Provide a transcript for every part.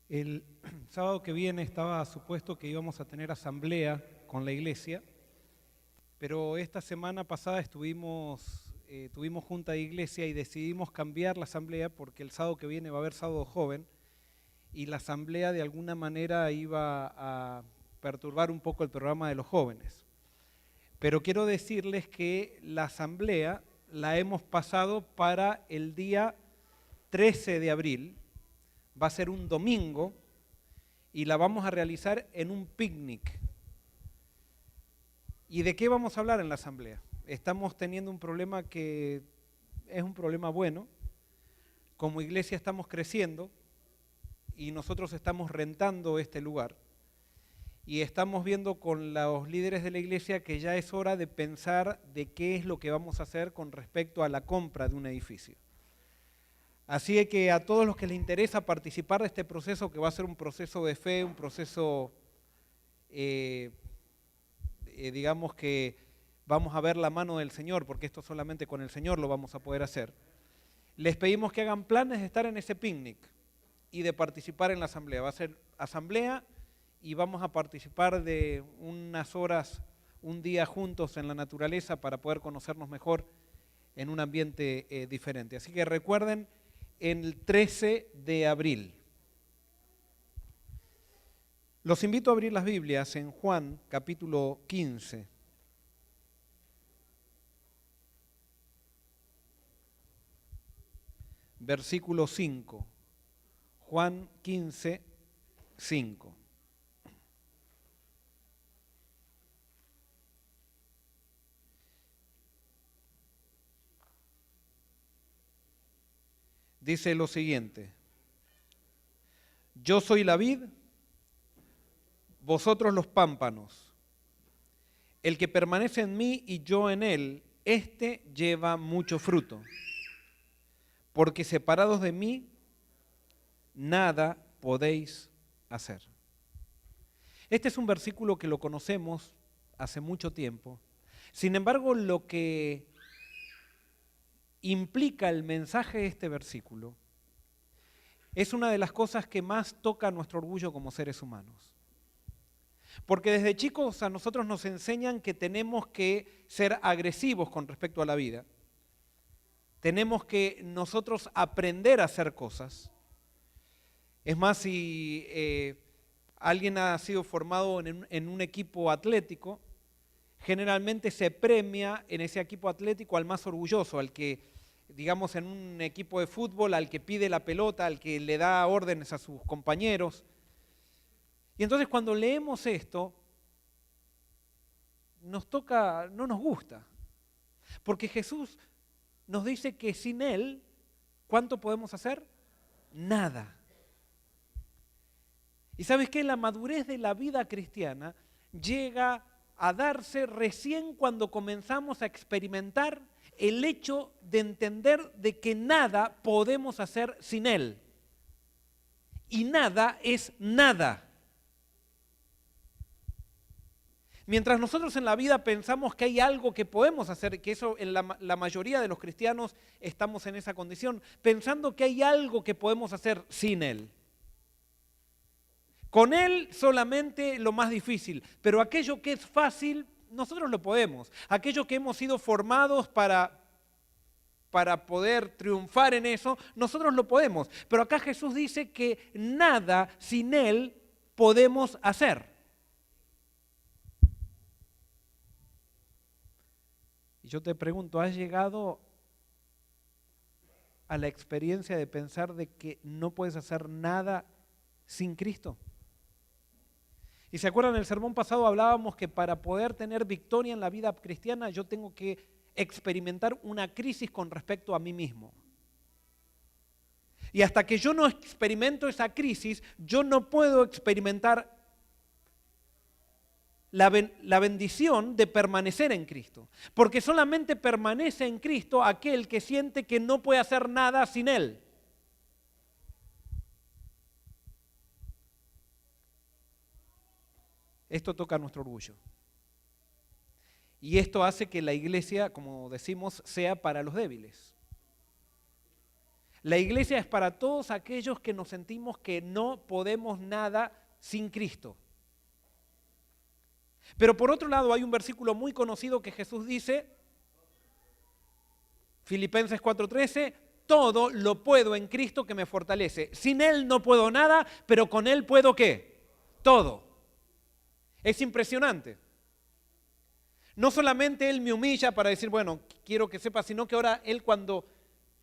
El sábado que viene estaba supuesto que íbamos a tener asamblea con la iglesia, pero esta semana pasada tuvimos junta de iglesia y decidimos cambiar la asamblea porque el sábado que viene va a haber sábado joven y la asamblea de alguna manera iba a perturbar un poco el programa de los jóvenes. Pero quiero decirles que la asamblea la hemos pasado para el día 13 de abril, va a ser un domingo y la vamos a realizar en un picnic. ¿Y de qué vamos a hablar en la asamblea? Estamos teniendo un problema que es un problema bueno. Como iglesia estamos creciendo y nosotros estamos rentando este lugar. Y estamos viendo con los líderes de la iglesia que ya es hora de pensar de qué es lo que vamos a hacer con respecto a la compra de un edificio. Así que a todos los que les interesa participar de este proceso, que va a ser un proceso de fe, un proceso, digamos que vamos a ver la mano del Señor, porque esto solamente con el Señor lo vamos a poder hacer, les pedimos que hagan planes de estar en ese picnic y de participar en la asamblea. Va a ser asamblea y vamos a participar de unas horas, un día juntos en la naturaleza para poder conocernos mejor en un ambiente diferente. Así que recuerden, el 13 de abril. Los invito a abrir las Biblias en Juan capítulo 15. Versículo 5. Juan 15, 5. Dice lo siguiente: yo soy la vid, vosotros los pámpanos. El que permanece en mí y yo en él, éste lleva mucho fruto. Porque separados de mí, nada podéis hacer. Este es un versículo que lo conocemos hace mucho tiempo. Sin embargo, lo que implica el mensaje de este versículo es una de las cosas que más toca nuestro orgullo como seres humanos. Porque desde chicos a nosotros nos enseñan que tenemos que ser agresivos con respecto a la vida. Tenemos que nosotros aprender a hacer cosas. Es más, si alguien ha sido formado en un equipo atlético, generalmente se premia en ese equipo atlético al más orgulloso, al que, digamos, en un equipo de fútbol, al que pide la pelota, al que le da órdenes a sus compañeros. Y entonces cuando leemos esto, nos toca, no nos gusta, porque Jesús nos dice que sin Él, ¿cuánto podemos hacer? Nada. Y ¿sabes qué? La madurez de la vida cristiana llega a darse recién cuando comenzamos a experimentar el hecho de entender de que nada podemos hacer sin Él. Y nada es nada. Mientras nosotros en la vida pensamos que hay algo que podemos hacer, que eso en la mayoría de los cristianos estamos en esa condición, pensando que hay algo que podemos hacer sin Él. Con Él solamente lo más difícil, pero aquello que es fácil, nosotros lo podemos. Aquello que hemos sido formados para poder triunfar en eso, nosotros lo podemos. Pero acá Jesús dice que nada sin Él podemos hacer. Y yo te pregunto, ¿has llegado a la experiencia de pensar de que no puedes hacer nada sin Cristo? Y se acuerdan, en el sermón pasado hablábamos que para poder tener victoria en la vida cristiana yo tengo que experimentar una crisis con respecto a mí mismo. Y hasta que yo no experimento esa crisis, yo no puedo experimentar la bendición de permanecer en Cristo. Porque solamente permanece en Cristo aquel que siente que no puede hacer nada sin Él. Esto toca nuestro orgullo. Y esto hace que la iglesia, como decimos, sea para los débiles. La iglesia es para todos aquellos que nos sentimos que no podemos nada sin Cristo. Pero por otro lado hay un versículo muy conocido que Jesús dice, Filipenses 4:13, todo lo puedo en Cristo que me fortalece. Sin Él no puedo nada, pero con Él puedo ¿qué? Todo. Es impresionante. No solamente Él me humilla para decir, bueno, quiero que sepas, sino que ahora Él cuando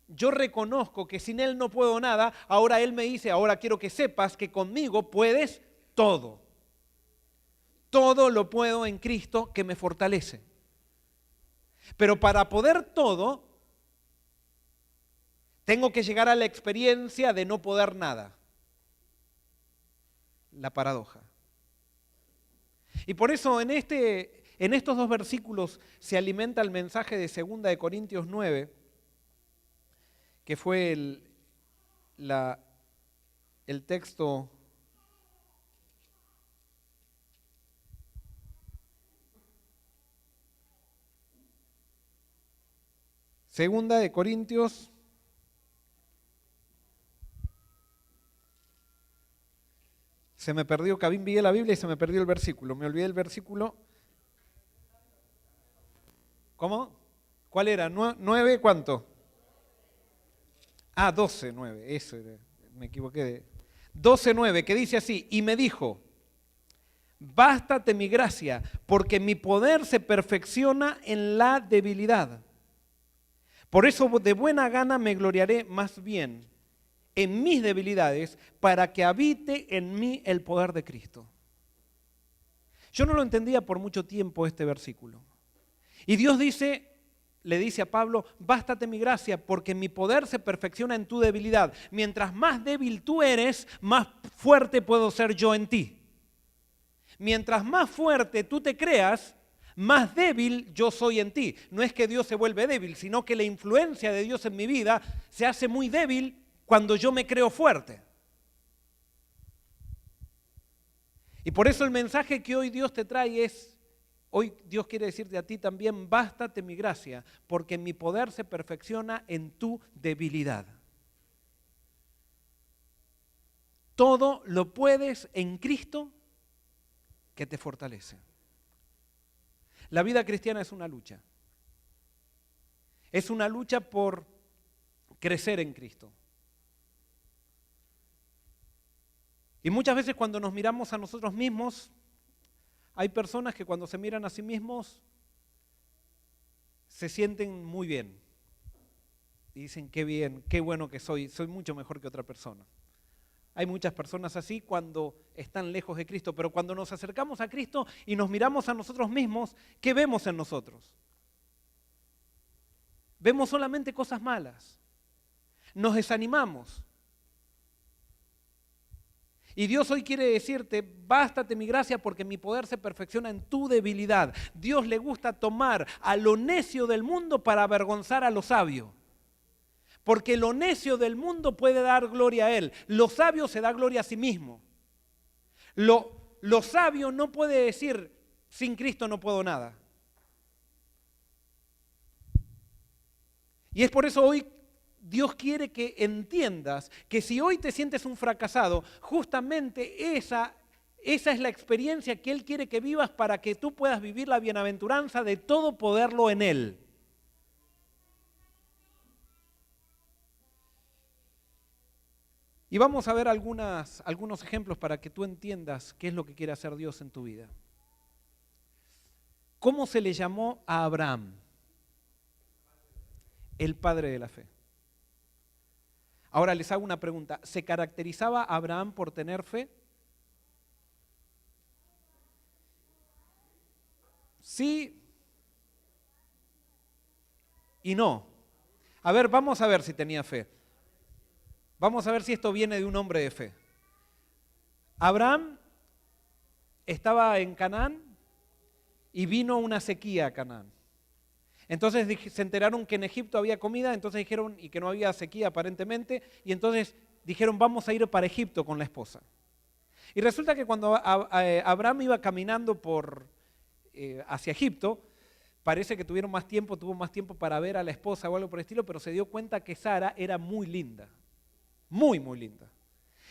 yo reconozco que sin Él no puedo nada, ahora Él me dice, ahora quiero que sepas que conmigo puedes todo. Todo lo puedo en Cristo que me fortalece. Pero para poder todo, tengo que llegar a la experiencia de no poder nada. La paradoja. Y por eso en estos dos versículos se alimenta el mensaje de 2 de Corintios 9, que fue el texto Segunda de Corintios, se me perdió, Cabín vi la Biblia y se me perdió el versículo, me olvidé el versículo. ¿Cómo? ¿Cuál era? ¿9 cuánto? 12, 9, eso era, me equivoqué. 12, 9, que dice así, y me dijo, bástate mi gracia, porque mi poder se perfecciona en la debilidad. Por eso de buena gana me gloriaré más bien en mis debilidades para que habite en mí el poder de Cristo. Yo no lo entendía por mucho tiempo este versículo. Y Dios le dice a Pablo, bástate mi gracia porque mi poder se perfecciona en tu debilidad. Mientras más débil tú eres, más fuerte puedo ser yo en ti. Mientras más fuerte tú te creas, más débil yo soy en ti. No es que Dios se vuelve débil, sino que la influencia de Dios en mi vida se hace muy débil cuando yo me creo fuerte. Y por eso el mensaje que hoy Dios te trae es, hoy Dios quiere decirte a ti también, bástate mi gracia, porque mi poder se perfecciona en tu debilidad. Todo lo puedes en Cristo que te fortalece. La vida cristiana es una lucha. Es una lucha por crecer en Cristo. Y muchas veces cuando nos miramos a nosotros mismos, hay personas que cuando se miran a sí mismos se sienten muy bien. Y dicen, qué bien, qué bueno que soy mucho mejor que otra persona. Hay muchas personas así cuando están lejos de Cristo, pero cuando nos acercamos a Cristo y nos miramos a nosotros mismos, ¿qué vemos en nosotros? Vemos solamente cosas malas. Nos desanimamos. Y Dios hoy quiere decirte, bástate mi gracia porque mi poder se perfecciona en tu debilidad. Dios le gusta tomar a lo necio del mundo para avergonzar a lo sabio. Porque lo necio del mundo puede dar gloria a él. Lo sabio se da gloria a sí mismo. Lo sabio no puede decir, sin Cristo no puedo nada. Y es por eso hoy Dios quiere que entiendas que si hoy te sientes un fracasado, justamente esa es la experiencia que Él quiere que vivas para que tú puedas vivir la bienaventuranza de todo poderlo en Él. Y vamos a ver algunos ejemplos para que tú entiendas qué es lo que quiere hacer Dios en tu vida. ¿Cómo se le llamó a Abraham? El padre de la fe. Ahora les hago una pregunta. ¿Se caracterizaba Abraham por tener fe? Sí y no. A ver, vamos a ver si tenía fe. Vamos a ver si esto viene de un hombre de fe. Abraham estaba en Canaán y vino una sequía a Canaán. Entonces se enteraron que en Egipto había comida, entonces dijeron, y que no había sequía aparentemente, y entonces dijeron, vamos a ir para Egipto con la esposa. Y resulta que cuando Abraham iba caminando hacia Egipto, parece que tuvo más tiempo para ver a la esposa o algo por el estilo, pero se dio cuenta que Sara era muy linda, muy, muy linda.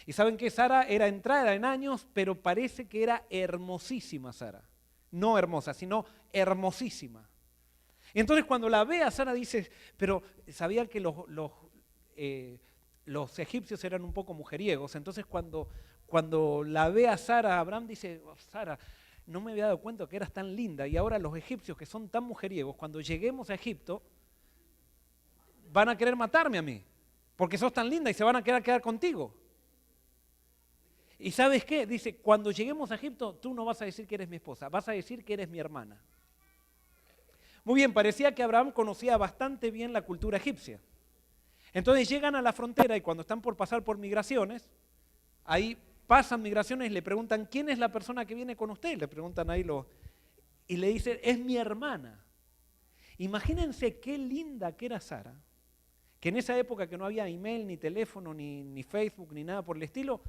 Y saben que Sara era entrada en años, pero parece que era hermosísima Sara. No hermosa, sino hermosísima. Y entonces cuando la ve a Sara dice, pero sabía que los egipcios eran un poco mujeriegos, entonces cuando la ve a Sara, Abraham dice, oh, Sara, no me había dado cuenta que eras tan linda, y ahora los egipcios que son tan mujeriegos, cuando lleguemos a Egipto, van a querer matarme a mí, porque sos tan linda y se van a quedar contigo. ¿Y sabes qué? Dice, cuando lleguemos a Egipto, tú no vas a decir que eres mi esposa, vas a decir que eres mi hermana. Muy bien, parecía que Abraham conocía bastante bien la cultura egipcia. Entonces llegan a la frontera y cuando están por pasar por migraciones, ahí pasan migraciones y le preguntan, ¿quién es la persona que viene con usted? Le preguntan ahí y le dicen, es mi hermana. Imagínense qué linda que era Sara, que en esa época que no había email, ni teléfono, ni Facebook, ni nada por el estilo,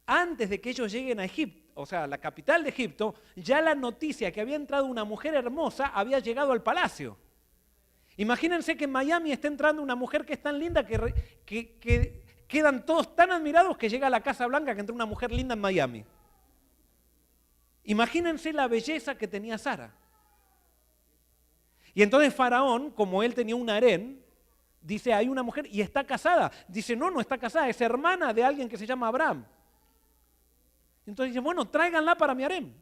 antes de que ellos lleguen a Egipto, o sea, a la capital de Egipto, ya la noticia que había entrado una mujer hermosa había llegado al palacio. Imagínense que en Miami está entrando una mujer que es tan linda que quedan todos tan admirados que llega a la Casa Blanca que entró una mujer linda en Miami. Imagínense la belleza que tenía Sara. Y entonces Faraón, como él tenía un harén, dice, hay una mujer y está casada. Dice, no está casada, es hermana de alguien que se llama Abraham. Entonces dice, bueno, tráiganla para mi harén.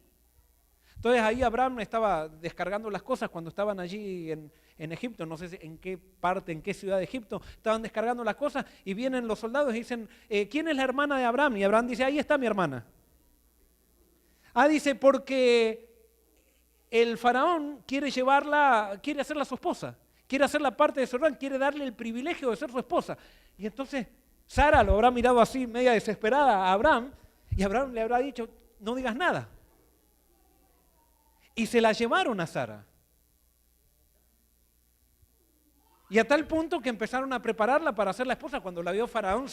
Entonces ahí Abraham estaba descargando las cosas cuando estaban allí en Egipto, no sé en qué parte, en qué ciudad de Egipto, estaban descargando las cosas y vienen los soldados y dicen, ¿quién es la hermana de Abraham? Y Abraham dice, ahí está mi hermana. Dice, porque el faraón quiere hacerla su esposa, quiere hacerla parte de su hermano, quiere darle el privilegio de ser su esposa. Y entonces Sara lo habrá mirado así, media desesperada a Abraham, y Abraham le habrá dicho, no digas nada. Y se la llevaron a Sara. Y a tal punto que empezaron a prepararla para ser la esposa. Cuando la vio Faraón,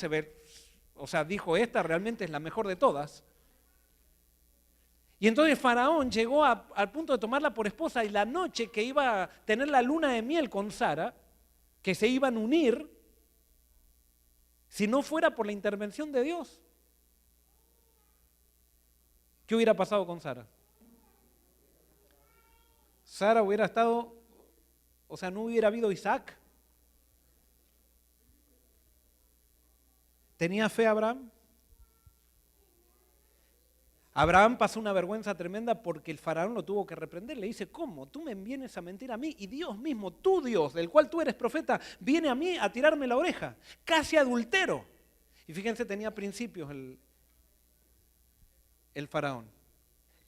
dijo, esta realmente es la mejor de todas. Y entonces Faraón llegó al punto de tomarla por esposa, y la noche que iba a tener la luna de miel con Sara, que se iban a unir, si no fuera por la intervención de Dios, ¿qué hubiera pasado con Sara? Sara hubiera estado, no hubiera habido Isaac. ¿Tenía fe Abraham? Abraham pasó una vergüenza tremenda porque el faraón lo tuvo que reprender. Le dice, ¿cómo? Tú me vienes a mentir a mí y Dios mismo, tu Dios, del cual tú eres profeta, viene a mí a tirarme la oreja. Casi adultero. Y fíjense, tenía principios el faraón.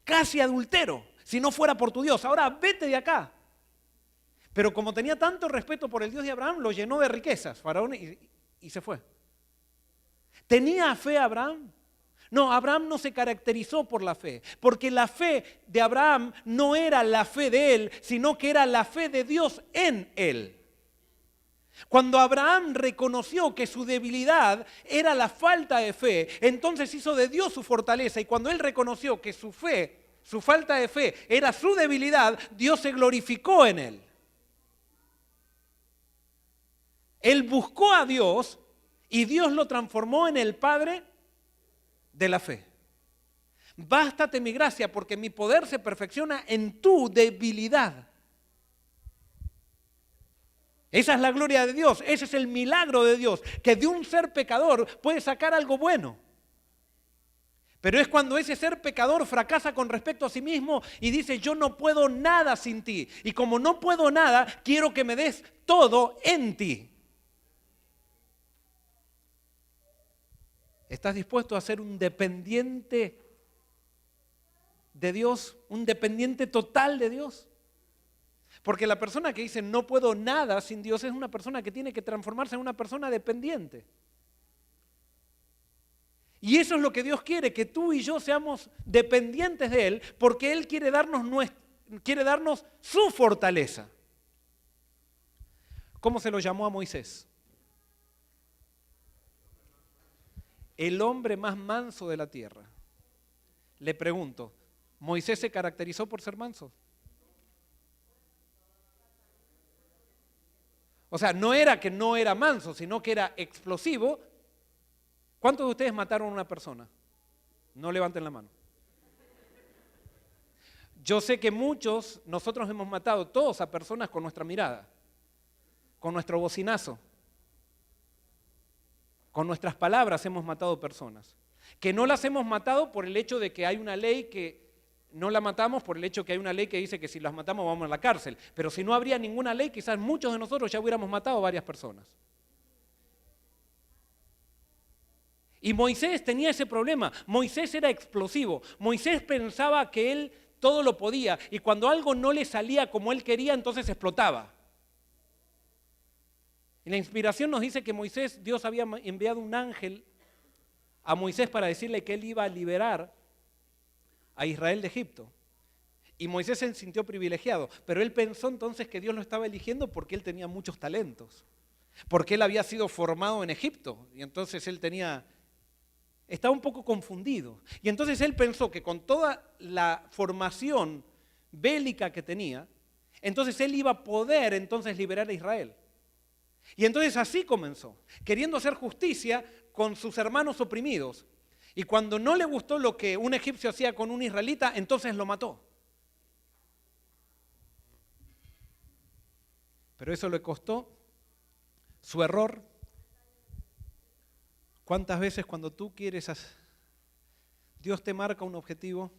Casi adultero, si no fuera por tu Dios. Ahora vete de acá. Pero como tenía tanto respeto por el Dios de Abraham, lo llenó de riquezas, faraón, y se fue. ¿Tenía fe Abraham? No, Abraham no se caracterizó por la fe, porque la fe de Abraham no era la fe de él, sino que era la fe de Dios en él. Cuando Abraham reconoció que su debilidad era la falta de fe, entonces hizo de Dios su fortaleza, y cuando él reconoció que su falta de fe era su debilidad, Dios se glorificó en él. Él buscó a Dios y Dios lo transformó en el Padre de la fe. Bástate mi gracia, porque mi poder se perfecciona en tu debilidad. Esa es la gloria de Dios, ese es el milagro de Dios, que de un ser pecador puede sacar algo bueno. Pero es cuando ese ser pecador fracasa con respecto a sí mismo y dice, yo no puedo nada sin ti. Y como no puedo nada, quiero que me des todo en ti. ¿Estás dispuesto a ser un dependiente de Dios? ¿Un dependiente total de Dios? Porque la persona que dice no puedo nada sin Dios es una persona que tiene que transformarse en una persona dependiente. Y eso es lo que Dios quiere, que tú y yo seamos dependientes de Él, porque Él quiere darnos su fortaleza. ¿Cómo se lo llamó a Moisés? El hombre más manso de la tierra. Le pregunto, ¿Moisés se caracterizó por ser manso? O sea, no era que no era manso, sino que era explosivo. ¿Cuántos de ustedes mataron a una persona? No levanten la mano. Yo sé que nosotros hemos matado todos a personas con nuestra mirada, con nuestro bocinazo, con nuestras palabras hemos matado personas. Que no las hemos matado por el hecho de que hay una ley que no la matamos, por el hecho que hay una ley que dice que si las matamos vamos a la cárcel. Pero si no habría ninguna ley, quizás muchos de nosotros ya hubiéramos matado a varias personas. Y Moisés tenía ese problema. Moisés era explosivo. Moisés pensaba que él todo lo podía y cuando algo no le salía como él quería, entonces explotaba. Y la inspiración nos dice que Dios había enviado un ángel a Moisés para decirle que él iba a liberar a Israel de Egipto. Y Moisés se sintió privilegiado, pero él pensó entonces que Dios lo estaba eligiendo porque él tenía muchos talentos, porque él había sido formado en Egipto y entonces estaba un poco confundido. Y entonces él pensó que con toda la formación bélica que tenía, entonces él iba a poder entonces liberar a Israel. Y entonces así comenzó, queriendo hacer justicia con sus hermanos oprimidos. Y cuando no le gustó lo que un egipcio hacía con un israelita, entonces lo mató. Pero eso le costó su error. ¿Cuántas veces cuando tú quieres Dios te marca un objetivo,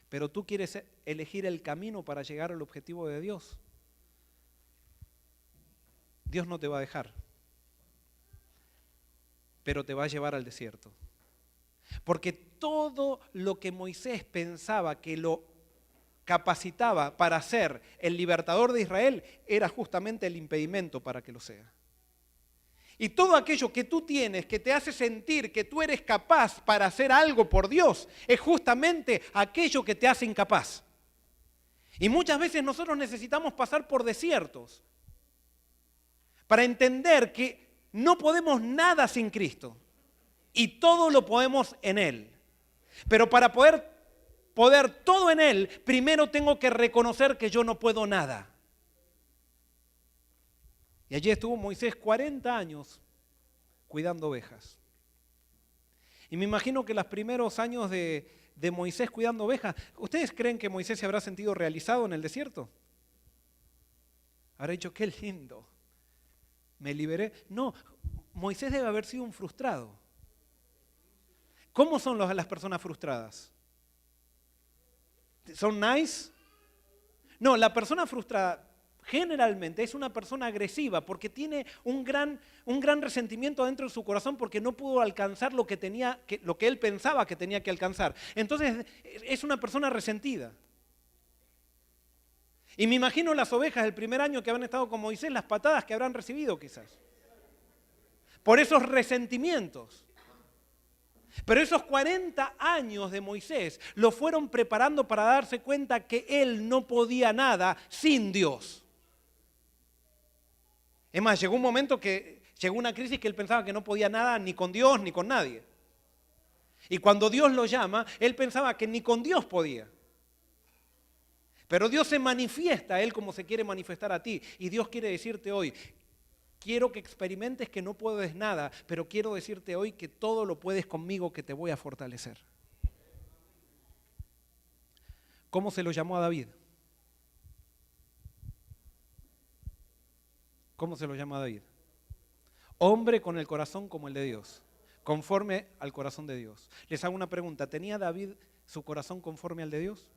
pero tú quieres elegir el camino para llegar al objetivo de Dios? Dios no te va a dejar, pero te va a llevar al desierto. Porque todo lo que Moisés pensaba que lo capacitaba para ser el libertador de Israel era justamente el impedimento para que lo sea. Y todo aquello que tú tienes que te hace sentir que tú eres capaz para hacer algo por Dios es justamente aquello que te hace incapaz. Y muchas veces nosotros necesitamos pasar por desiertos para entender que no podemos nada sin Cristo y todo lo podemos en Él. Pero para poder todo en Él, primero tengo que reconocer que yo no puedo nada. Y allí estuvo Moisés 40 años cuidando ovejas. Y me imagino que los primeros años de Moisés cuidando ovejas, ¿ustedes creen que Moisés se habrá sentido realizado en el desierto? Habrá dicho, qué lindo, me liberé. No, Moisés debe haber sido un frustrado. ¿Cómo son las personas frustradas? ¿Son nice? No, la persona frustrada generalmente es una persona agresiva porque tiene un gran resentimiento dentro de su corazón porque no pudo alcanzar lo que él pensaba que tenía que alcanzar. Entonces es una persona resentida. Y me imagino las ovejas del primer año que habrán estado con Moisés, las patadas que habrán recibido quizás. Por esos resentimientos. Pero esos 40 años de Moisés lo fueron preparando para darse cuenta que él no podía nada sin Dios. Es más, llegó un momento que llegó una crisis que él pensaba que no podía nada ni con Dios ni con nadie. Y cuando Dios lo llama, él pensaba que ni con Dios podía. Pero Dios se manifiesta a él como se quiere manifestar a ti. Y Dios quiere decirte hoy, quiero que experimentes que no puedes nada, pero quiero decirte hoy que todo lo puedes conmigo, que te voy a fortalecer. ¿Cómo se lo llamó a David? ¿Cómo se lo llama a David? Hombre con el corazón como el de Dios, conforme al corazón de Dios. Les hago una pregunta, ¿tenía David su corazón conforme al de Dios?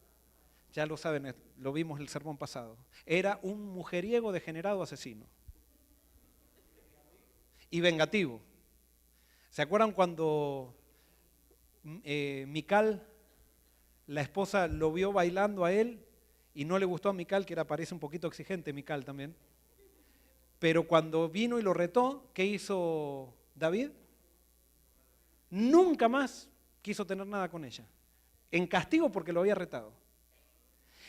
Ya lo saben, lo vimos en el sermón pasado. Era un mujeriego degenerado asesino. Y vengativo. ¿Se acuerdan cuando Mical, la esposa, lo vio bailando a él y no le gustó a Mical, que parece un poquito exigente Mical también? Pero cuando vino y lo retó, ¿qué hizo David? Nunca más quiso tener nada con ella. En castigo porque lo había retado.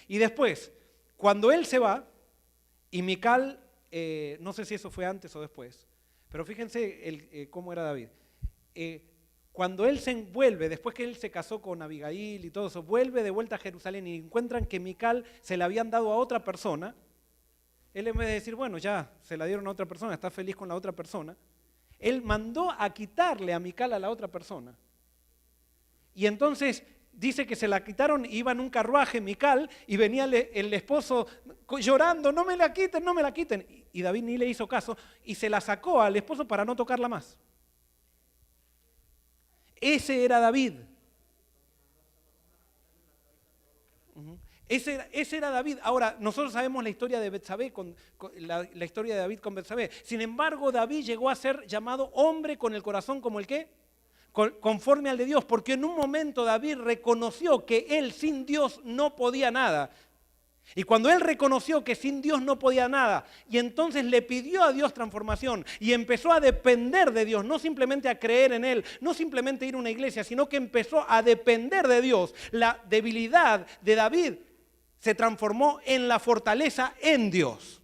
Y después, cuando él se va, y Mical, no sé si eso fue antes o después, pero fíjense cómo era David. Cuando él se vuelve, después que él se casó con Abigail y todo eso, vuelve de vuelta a Jerusalén y encuentran que Mical se la habían dado a otra persona, él en vez de decir, bueno, ya se la dieron a otra persona, está feliz con la otra persona, él mandó a quitarle a Mical a la otra persona. Y entonces dice que se la quitaron, iba en un carruaje Mical y venía el esposo llorando, no me la quiten, no me la quiten. Y David ni le hizo caso y se la sacó al esposo para no tocarla más. Ese era David. Ese era David. Ahora, nosotros sabemos la historia de Betsabé, la historia de David con Betsabé. Sin embargo, David llegó a ser llamado hombre con el corazón como el ¿qué? Conforme al de Dios, porque en un momento David reconoció que él sin Dios no podía nada. Y cuando él reconoció que sin Dios no podía nada, y entonces le pidió a Dios transformación y empezó a depender de Dios, no simplemente a creer en Él, no simplemente ir a una iglesia, sino que empezó a depender de Dios, la debilidad de David se transformó en la fortaleza en Dios.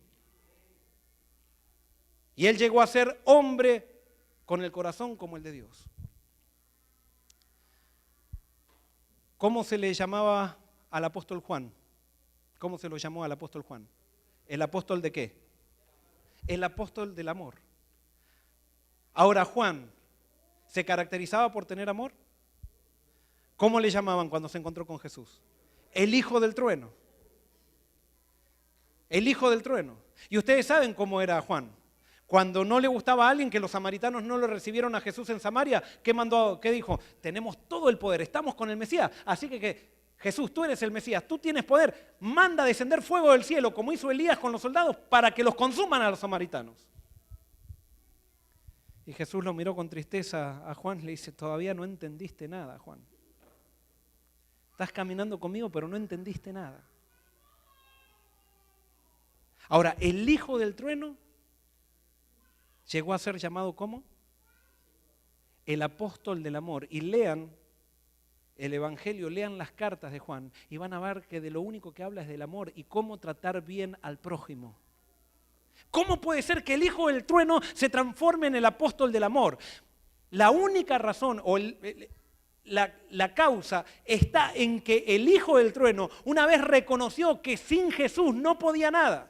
Y él llegó a ser hombre con el corazón como el de Dios. ¿Cómo se le llamaba al apóstol Juan? ¿Cómo se lo llamó al apóstol Juan? ¿El apóstol de qué? El apóstol del amor. Ahora, Juan, ¿se caracterizaba por tener amor? ¿Cómo le llamaban cuando se encontró con Jesús? El hijo del trueno. El hijo del trueno. Y ustedes saben cómo era Juan. Cuando no le gustaba a alguien, que los samaritanos no lo recibieron a Jesús en Samaria, ¿qué dijo? Tenemos todo el poder, estamos con el Mesías, así que Jesús, tú eres el Mesías, tú tienes poder, manda descender fuego del cielo, como hizo Elías con los soldados, para que los consuman a los samaritanos. Y Jesús lo miró con tristeza a Juan y le dice, todavía no entendiste nada, Juan. Estás caminando conmigo, pero no entendiste nada. Ahora, el hijo del trueno llegó a ser llamado ¿cómo? El apóstol del amor. Y lean el Evangelio, lean las cartas de Juan y van a ver que de lo único que habla es del amor y cómo tratar bien al prójimo. ¿Cómo puede ser que el hijo del trueno se transforme en el apóstol del amor? La única razón o la causa está en que el hijo del trueno una vez reconoció que sin Jesús no podía nada.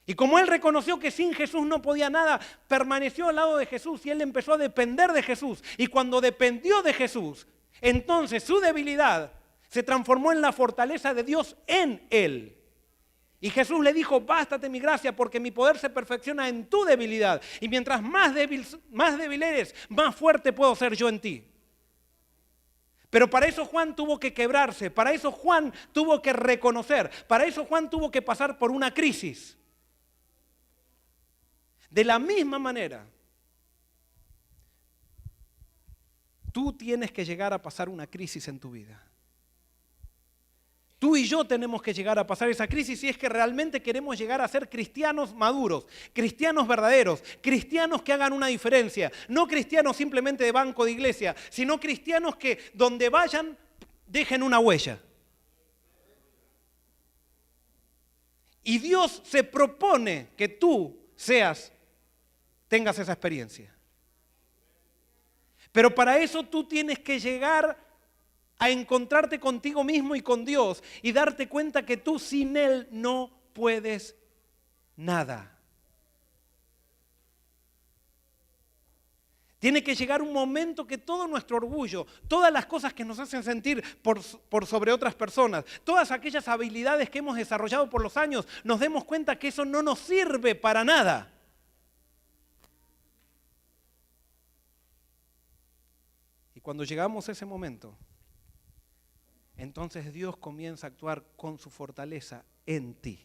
Y como él reconoció que sin Jesús no podía nada, permaneció al lado de Jesús y él empezó a depender de Jesús. Y cuando dependió de Jesús, entonces su debilidad se transformó en la fortaleza de Dios en él. Y Jesús le dijo, bástate mi gracia porque mi poder se perfecciona en tu debilidad. Y mientras más débil eres, más fuerte puedo ser yo en ti. Pero para eso Juan tuvo que quebrarse, para eso Juan tuvo que reconocer, para eso Juan tuvo que pasar por una crisis. De la misma manera, tú tienes que llegar a pasar una crisis en tu vida. Tú y yo tenemos que llegar a pasar esa crisis si es que realmente queremos llegar a ser cristianos maduros, cristianos verdaderos, cristianos que hagan una diferencia, no cristianos simplemente de banco de iglesia, sino cristianos que donde vayan dejen una huella. Y Dios se propone que tú tengas esa experiencia. Pero para eso tú tienes que llegar a encontrarte contigo mismo y con Dios y darte cuenta que tú sin Él no puedes nada. Tiene que llegar un momento que todo nuestro orgullo, todas las cosas que nos hacen sentir por sobre otras personas, todas aquellas habilidades que hemos desarrollado por los años, nos demos cuenta que eso no nos sirve para nada. Y cuando llegamos a ese momento, entonces Dios comienza a actuar con su fortaleza en ti.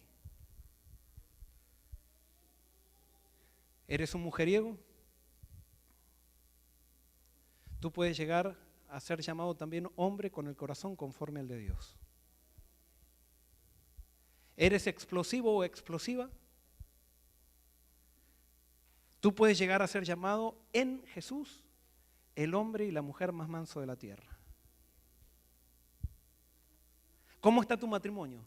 ¿Eres un mujeriego? Tú puedes llegar a ser llamado también hombre con el corazón conforme al de Dios. ¿Eres explosivo o explosiva? Tú puedes llegar a ser llamado en Jesús el hombre y la mujer más manso de la tierra. ¿Cómo está tu matrimonio?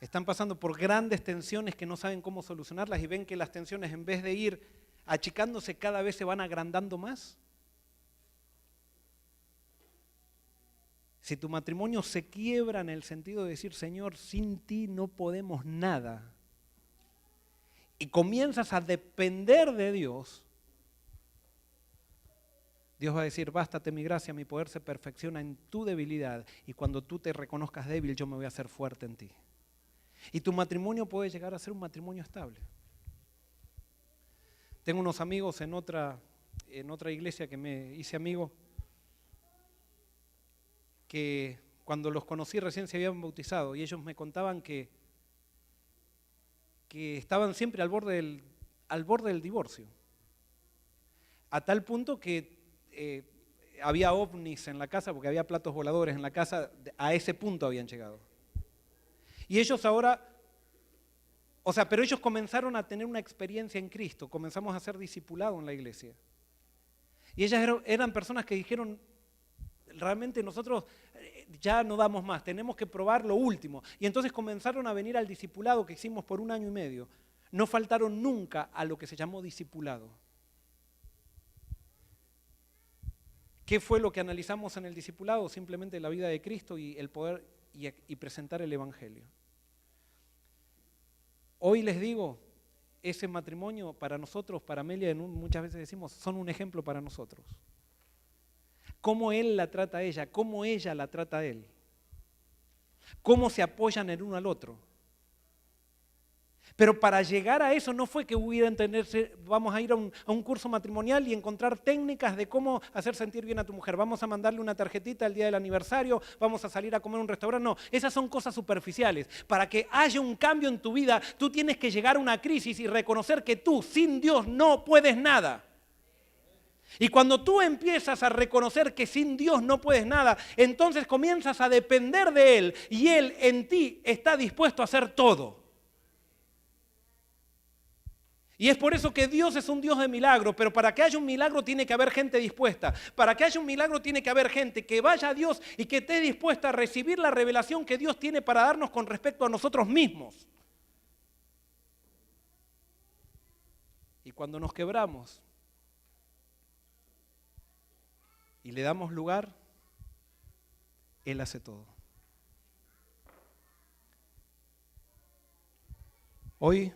Están pasando por grandes tensiones que no saben cómo solucionarlas y ven que las tensiones en vez de ir achicándose cada vez se van agrandando más. si tu matrimonio se quiebra en el sentido de decir, Señor, sin ti no podemos nada, y comienzas a depender de Dios, Dios va a decir, bástate mi gracia, mi poder se perfecciona en tu debilidad, y cuando tú te reconozcas débil, yo me voy a hacer fuerte en ti. Y tu matrimonio puede llegar a ser un matrimonio estable. Tengo unos amigos en otra iglesia que me hice amigo, que cuando los conocí recién se habían bautizado, y ellos me contaban que estaban siempre al borde del divorcio, a tal punto que había ovnis en la casa, porque había platos voladores en la casa, a ese punto habían llegado. Y ellos ahora, pero ellos comenzaron a tener una experiencia en Cristo, comenzamos a ser discipulados en la iglesia. Y ellas eran personas que dijeron, realmente nosotros ya no damos más, tenemos que probar lo último. Y entonces comenzaron a venir al discipulado que hicimos por 1 año y medio. No faltaron nunca a lo que se llamó discipulado. ¿Qué fue lo que analizamos en el discipulado? Simplemente la vida de Cristo y el poder y presentar el Evangelio. Hoy les digo, ese matrimonio para nosotros, para Amelia, muchas veces decimos, son un ejemplo para nosotros. Cómo él la trata a ella, cómo ella la trata a él. Cómo se apoyan el uno al otro. Pero para llegar a eso no fue que hubiera entenderse, vamos a ir a un curso matrimonial y encontrar técnicas de cómo hacer sentir bien a tu mujer. Vamos a mandarle una tarjetita el día del aniversario, vamos a salir a comer a un restaurante. No, esas son cosas superficiales. Para que haya un cambio en tu vida, tú tienes que llegar a una crisis y reconocer que tú, sin Dios, no puedes nada. Y cuando tú empiezas a reconocer que sin Dios no puedes nada, entonces comienzas a depender de Él y Él en ti está dispuesto a hacer todo. Y es por eso que Dios es un Dios de milagro, pero para que haya un milagro tiene que haber gente dispuesta. Para que haya un milagro tiene que haber gente que vaya a Dios y que esté dispuesta a recibir la revelación que Dios tiene para darnos con respecto a nosotros mismos. Y cuando nos quebramos y le damos lugar, Él hace todo. Hoy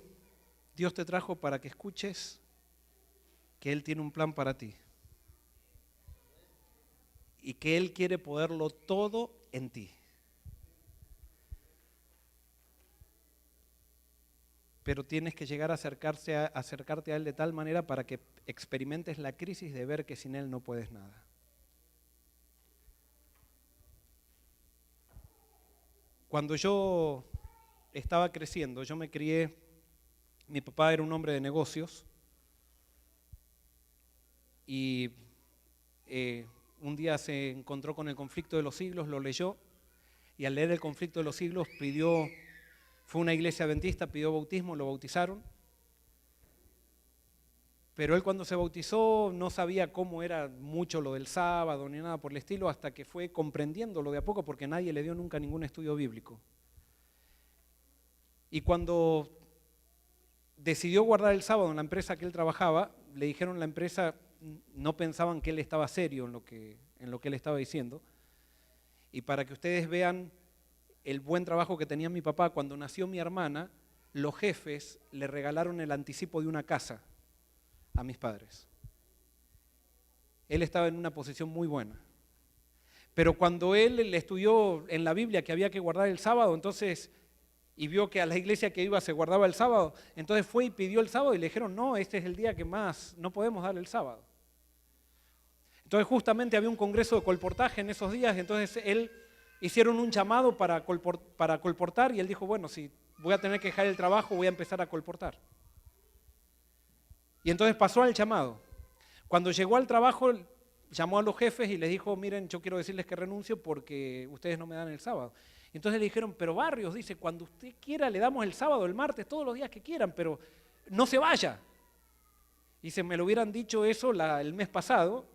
Dios te trajo para que escuches que Él tiene un plan para ti y que Él quiere poderlo todo en ti. Pero tienes que llegar a acercarte a Él de tal manera para que experimentes la crisis de ver que sin Él no puedes nada. Cuando yo estaba creciendo, yo me crié. Mi papá era un hombre de negocios y un día se encontró con el conflicto de los siglos, lo leyó y al leer el conflicto de los siglos fue a una iglesia adventista, pidió bautismo, lo bautizaron. Pero él cuando se bautizó no sabía cómo era mucho lo del sábado ni nada por el estilo hasta que fue comprendiéndolo de a poco porque nadie le dio nunca ningún estudio bíblico. Y cuando decidió guardar el sábado en la empresa que él trabajaba, le dijeron en la empresa, no pensaban que él estaba serio en lo que él estaba diciendo. Y para que ustedes vean el buen trabajo que tenía mi papá, cuando nació mi hermana, los jefes le regalaron el anticipo de una casa a mis padres. Él estaba en una posición muy buena. Pero cuando él le estudió en la Biblia que había que guardar el sábado, entonces, y vio que a la iglesia que iba se guardaba el sábado, entonces fue y pidió el sábado y le dijeron, no, este es el día que más, no podemos darle el sábado. Entonces justamente había un congreso de colportaje en esos días, entonces hicieron un llamado para colportar y él dijo, bueno, si voy a tener que dejar el trabajo, voy a empezar a colportar. Y entonces pasó al llamado. Cuando llegó al trabajo, llamó a los jefes y les dijo, miren, yo quiero decirles que renuncio porque ustedes no me dan el sábado. Entonces le dijeron, pero Barrios, dice, cuando usted quiera le damos el sábado, el martes, todos los días que quieran, pero no se vaya. Dice, me lo hubieran dicho eso el mes pasado,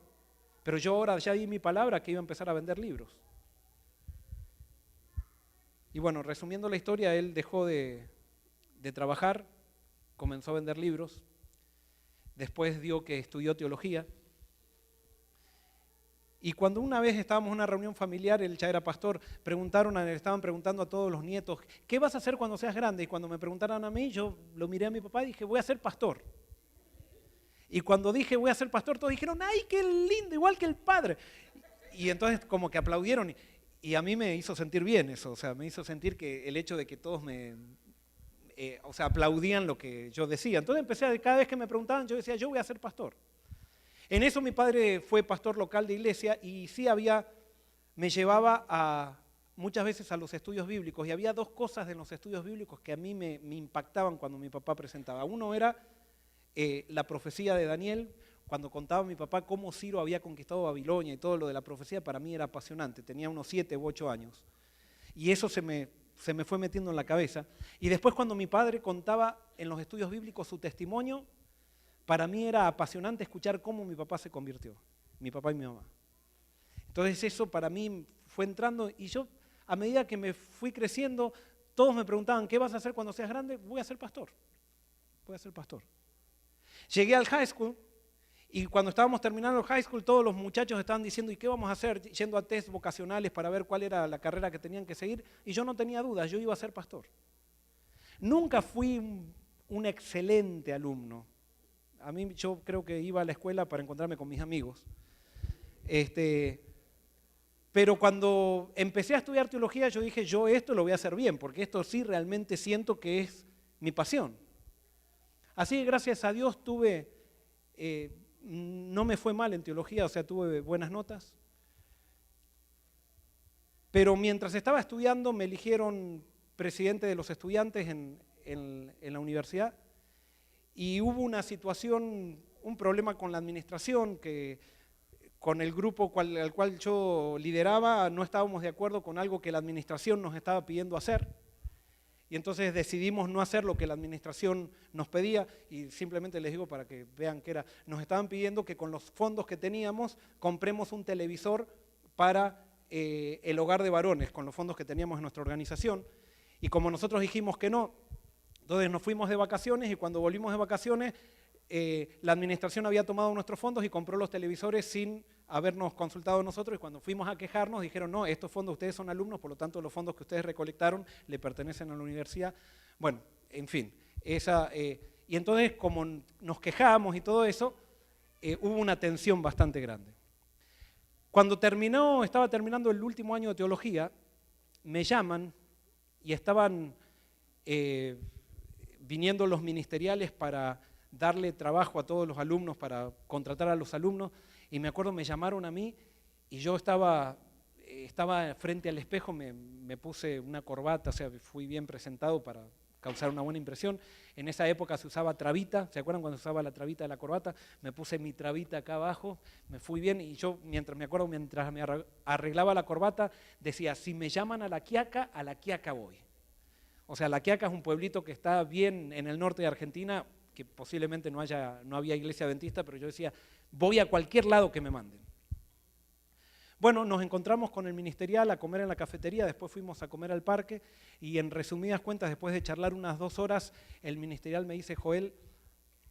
pero yo ahora ya di mi palabra que iba a empezar a vender libros. Y bueno, resumiendo la historia, él dejó de trabajar, comenzó a vender libros, después dio que estudió teología Y cuando una vez estábamos en una reunión familiar, él ya era pastor, estaban preguntando a todos los nietos, ¿qué vas a hacer cuando seas grande? Y cuando me preguntaron a mí, yo lo miré a mi papá y dije, voy a ser pastor. Y cuando dije, voy a ser pastor, todos dijeron, ¡ay, qué lindo, igual que el padre! Y entonces como que aplaudieron y a mí me hizo sentir bien eso, o sea, me hizo sentir que el hecho de que todos aplaudían lo que yo decía. Entonces cada vez que me preguntaban, yo decía, yo voy a ser pastor. En eso mi padre fue pastor local de iglesia y sí me llevaba muchas veces a los estudios bíblicos y había dos cosas de los estudios bíblicos que a mí me impactaban cuando mi papá presentaba. Uno era la profecía de Daniel, cuando contaba mi papá cómo Ciro había conquistado Babilonia y todo lo de la profecía, para mí era apasionante, tenía unos 7 u 8 años. Y eso se me fue metiendo en la cabeza. Y después cuando mi padre contaba en los estudios bíblicos su testimonio, para mí era apasionante escuchar cómo mi papá se convirtió, mi papá y mi mamá. Entonces eso para mí fue entrando y yo, a medida que me fui creciendo, todos me preguntaban, ¿qué vas a hacer cuando seas grande? Voy a ser pastor, voy a ser pastor. Llegué al high school y cuando estábamos terminando el high school, todos los muchachos estaban diciendo, ¿y qué vamos a hacer? Yendo a test vocacionales para ver cuál era la carrera que tenían que seguir, y yo no tenía dudas, yo iba a ser pastor. Nunca fui un excelente alumno. Yo creo que iba a la escuela para encontrarme con mis amigos. Pero cuando empecé a estudiar teología, yo dije, yo esto lo voy a hacer bien, porque esto sí realmente siento que es mi pasión. Así que gracias a Dios no me fue mal en teología, o sea, tuve buenas notas. Pero mientras estaba estudiando me eligieron presidente de los estudiantes en la universidad y hubo una situación, un problema con la administración, que con el grupo al cual yo lideraba no estábamos de acuerdo con algo que la administración nos estaba pidiendo hacer. Y entonces decidimos no hacer lo que la administración nos pedía, y simplemente les digo para que vean que nos estaban pidiendo que con los fondos que teníamos compremos un televisor para el hogar de varones, con los fondos que teníamos en nuestra organización. Y como nosotros dijimos que no, entonces nos fuimos de vacaciones y cuando volvimos de vacaciones, la administración había tomado nuestros fondos y compró los televisores sin habernos consultado nosotros, y cuando fuimos a quejarnos dijeron, no, estos fondos, ustedes son alumnos, por lo tanto los fondos que ustedes recolectaron le pertenecen a la universidad. Bueno, en fin, y entonces como nos quejamos y todo eso, hubo una tensión bastante grande. Cuando estaba terminando el último año de teología, me llaman y estaban viniendo los ministeriales para darle trabajo a todos los alumnos, para contratar a los alumnos, y me acuerdo me llamaron a mí y yo estaba frente al espejo, me puse una corbata, o sea, fui bien presentado para causar una buena impresión. En esa época se usaba trabita, ¿se acuerdan cuando se usaba la trabita de la corbata? Me puse mi trabita acá abajo, me fui bien y yo mientras me arreglaba la corbata decía, si me llaman a La Quiaca voy. O sea, La Quiaca es un pueblito que está bien en el norte de Argentina, que posiblemente no había iglesia adventista, pero yo decía, voy a cualquier lado que me manden. Bueno, nos encontramos con el ministerial a comer en la cafetería, después fuimos a comer al parque y en resumidas cuentas, después de charlar unas 2 horas, el ministerial me dice, Joel,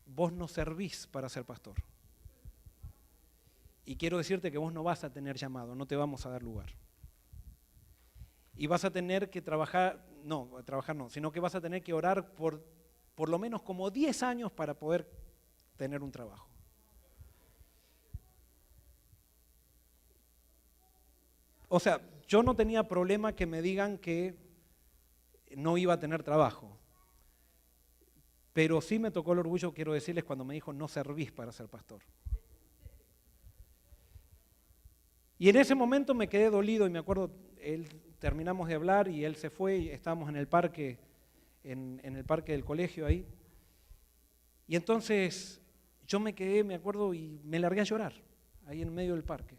vos no servís para ser pastor. Y quiero decirte que vos no vas a tener llamado, no te vamos a dar lugar. Y vas a tener que sino que vas a tener que orar por lo menos como 10 años para poder tener un trabajo. O sea, yo no tenía problema que me digan que no iba a tener trabajo, pero sí me tocó el orgullo, quiero decirles, cuando me dijo, no servís para ser pastor. Y en ese momento me quedé dolido y me acuerdo, terminamos de hablar y él se fue y estábamos en el parque, en el parque del colegio ahí. Y entonces yo me quedé, me acuerdo, y me largué a llorar ahí en medio del parque.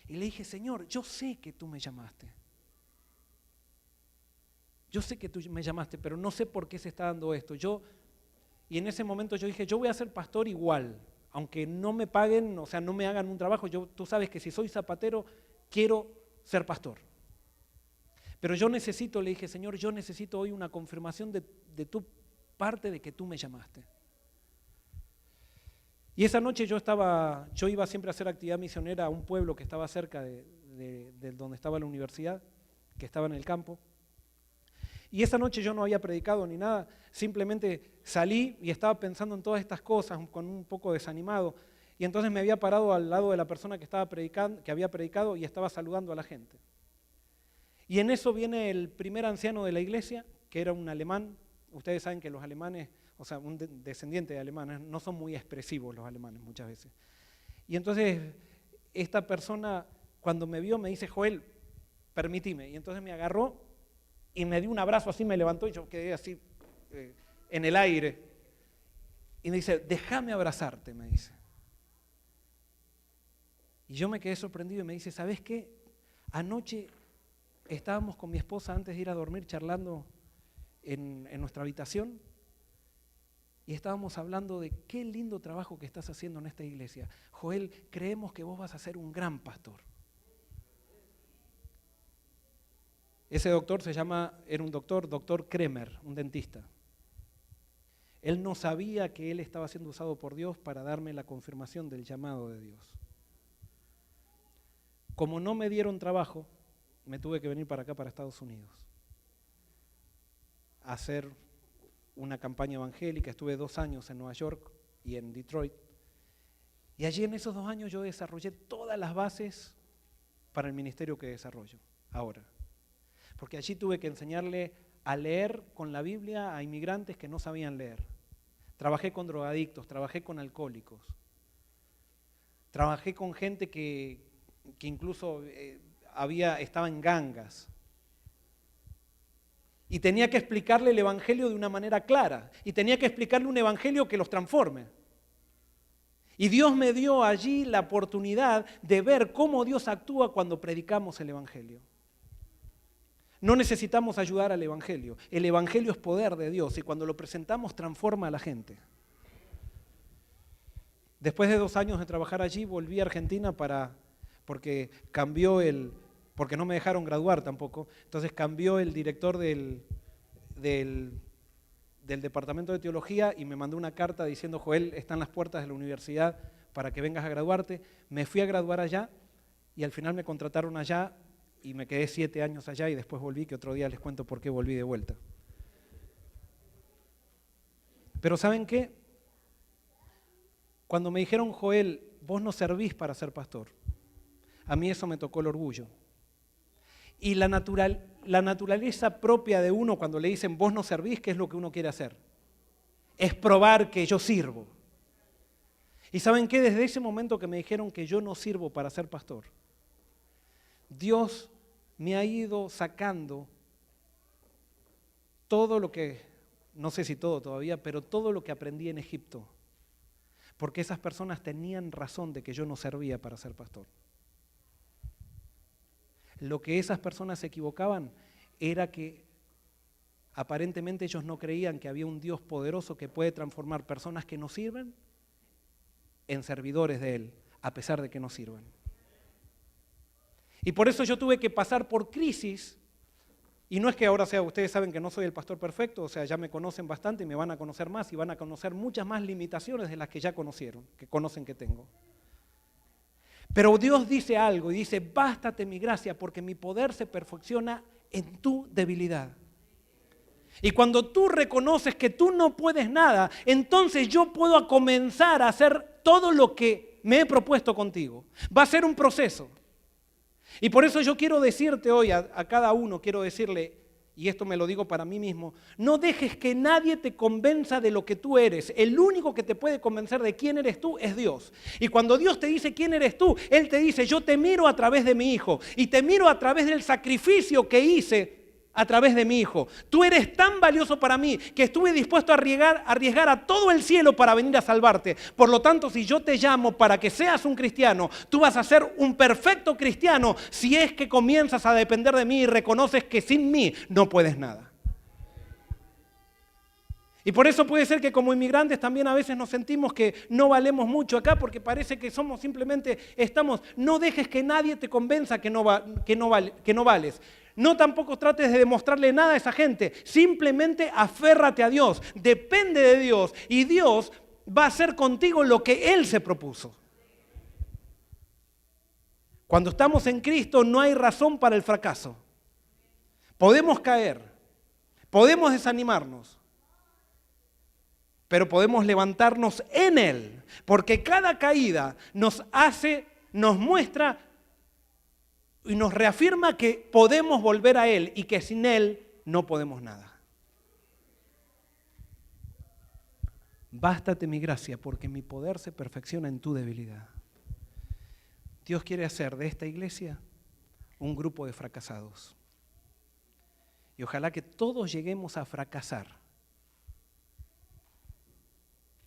Y le dije, Señor, yo sé que tú me llamaste. Yo sé que tú me llamaste, pero no sé por qué se está dando esto. Y en ese momento yo dije, yo voy a ser pastor igual, aunque no me paguen, o sea, no me hagan un trabajo. Tú sabes que si soy zapatero, quiero ser pastor. Pero le dije, Señor, yo necesito hoy una confirmación de tu parte de que tú me llamaste. Y esa noche yo iba siempre a hacer actividad misionera a un pueblo que estaba cerca de donde estaba la universidad, que estaba en el campo. Y esa noche yo no había predicado ni nada, simplemente salí y estaba pensando en todas estas cosas, con un poco desanimado. Y entonces me había parado al lado de la persona que había predicado y estaba saludando a la gente. Y en eso viene el primer anciano de la iglesia, que era un alemán. Ustedes saben que los alemanes, o sea, un descendiente de alemanes, no son muy expresivos los alemanes muchas veces. Y entonces esta persona, cuando me vio, me dice, Joel, permitime. Y entonces me agarró y me dio un abrazo así, me levantó y yo quedé así en el aire. Y me dice, déjame abrazarte, me dice. Y yo me quedé sorprendido y me dice, ¿sabes qué? Anoche estábamos con mi esposa antes de ir a dormir charlando en nuestra habitación y estábamos hablando de qué lindo trabajo que estás haciendo en esta iglesia. Joel, creemos que vos vas a ser un gran pastor. Ese doctor era un doctor Kremer, un dentista. Él no sabía que él estaba siendo usado por Dios para darme la confirmación del llamado de Dios. Como no me dieron trabajo, me tuve que venir para acá, para Estados Unidos, a hacer una campaña evangélica. Estuve 2 años en Nueva York y en Detroit. Y allí en esos 2 años yo desarrollé todas las bases para el ministerio que desarrollo ahora. Porque allí tuve que enseñarle a leer con la Biblia a inmigrantes que no sabían leer. Trabajé con drogadictos, trabajé con alcohólicos. Trabajé con gente que incluso estaba en gangas. Y tenía que explicarle el evangelio de una manera clara. Y tenía que explicarle un evangelio que los transforme. Y Dios me dio allí la oportunidad de ver cómo Dios actúa cuando predicamos el evangelio. No necesitamos ayudar al evangelio. El evangelio es poder de Dios y cuando lo presentamos transforma a la gente. Después de 2 años de trabajar allí, volví a Argentina porque no me dejaron graduar tampoco. Entonces cambió el director del departamento de teología y me mandó una carta diciendo, Joel, están las puertas de la universidad para que vengas a graduarte. Me fui a graduar allá y al final me contrataron allá y me quedé 7 años allá y después volví, que otro día les cuento por qué volví de vuelta. Pero ¿saben qué? Cuando me dijeron, Joel, vos no servís para ser pastor, a mí eso me tocó el orgullo. Y la naturaleza propia de uno cuando le dicen, vos no servís, ¿qué es lo que uno quiere hacer? Es probar que yo sirvo. ¿Y saben qué? Desde ese momento que me dijeron que yo no sirvo para ser pastor, Dios me ha ido sacando todo lo que, no sé si todo todavía, pero todo lo que aprendí en Egipto. Porque esas personas tenían razón de que yo no servía para ser pastor. Lo que esas personas se equivocaban era que aparentemente ellos no creían que había un Dios poderoso que puede transformar personas que no sirven en servidores de Él, a pesar de que no sirvan. Y por eso yo tuve que pasar por crisis, y no es que ahora ustedes saben que no soy el pastor perfecto, o sea, ya me conocen bastante y me van a conocer más y van a conocer muchas más limitaciones de las que ya conocen que tengo. Pero Dios dice algo y dice, bástate mi gracia porque mi poder se perfecciona en tu debilidad. Y cuando tú reconoces que tú no puedes nada, entonces yo puedo comenzar a hacer todo lo que me he propuesto contigo. Va a ser un proceso. Y por eso yo quiero decirte hoy a cada uno, quiero decirle, y esto me lo digo para mí mismo, no dejes que nadie te convenza de lo que tú eres. El único que te puede convencer de quién eres tú es Dios. Y cuando Dios te dice quién eres tú, Él te dice, yo te miro a través de mi Hijo y te miro a través del sacrificio que hice a través de mi Hijo. Tú eres tan valioso para mí que estuve dispuesto a arriesgar a todo el cielo para venir a salvarte. Por lo tanto, si yo te llamo para que seas un cristiano, tú vas a ser un perfecto cristiano si es que comienzas a depender de mí y reconoces que sin mí no puedes nada. Y por eso puede ser que como inmigrantes también a veces nos sentimos que no valemos mucho acá porque parece que somos simplemente, no dejes que nadie te convenza que no vales. No tampoco trates de demostrarle nada a esa gente, simplemente aférrate a Dios, depende de Dios y Dios va a hacer contigo lo que Él se propuso. Cuando estamos en Cristo no hay razón para el fracaso. Podemos caer, podemos desanimarnos, pero podemos levantarnos en Él, porque cada caída nos muestra y nos reafirma que podemos volver a Él y que sin Él no podemos nada. Bástate mi gracia, porque mi poder se perfecciona en tu debilidad. Dios quiere hacer de esta iglesia un grupo de fracasados. Y ojalá que todos lleguemos a fracasar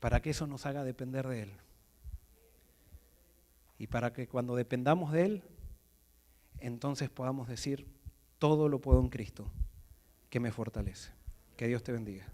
para que eso nos haga depender de Él. Y para que cuando dependamos de Él, entonces podamos decir, todo lo puedo en Cristo, que me fortalece. Que Dios te bendiga.